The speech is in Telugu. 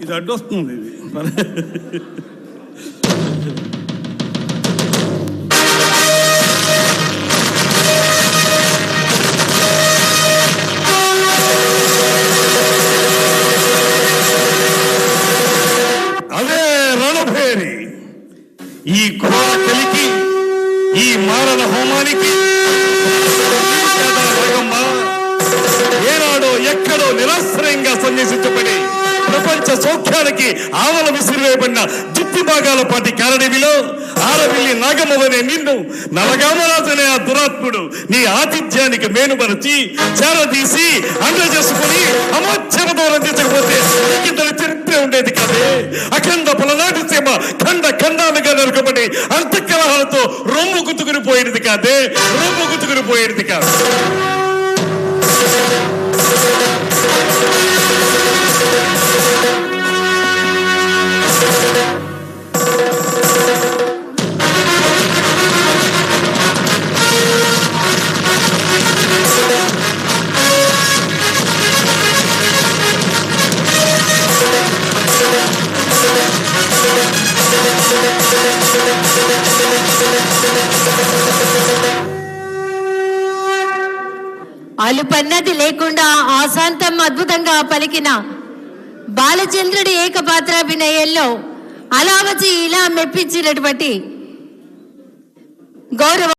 ఇది అడ్డొస్తుంది ఇది. అదే రణభేరి. ఈ క్రూర కలికి, ఈ మారణ హోమానికి ఏనాడో ఎక్కడో నిరాశ్రయంగా సన్యాసించబడి ప్రపంచ సౌఖ్యానికి ఆవల విసిరివేయబడిన దుత్తి భాగాల పాటి కారణివిలో ఆరవిల్లి నాగమ్మవనే నిన్ను నలగామరాజనే ఆ దురాత్ముడు నీ ఆతిథ్యానికి మేనుమరచి చేరదీసి అండ చేసుకుని అమోచ్చరతో రందించకపోతే ఇంతటి చరిత్ర ఉండేది కాదే. అఖండ పలనాటి సీమ ఖండ ఖండాలుగా నరకబడి అంతఃకలహాలతో రొమ్ము గుర్తుకుని పోయేది కాదే, రొమ్ము గుర్తుకుని పోయేది కాదు. అలుపన్నది లేకుండా ఆశాంతం అద్భుతంగా పలికిన బాలచంద్రుడి ఏకపాత్రాభినయంలో అలా వచ్చి ఇలా మెప్పించినటువంటి గౌరవ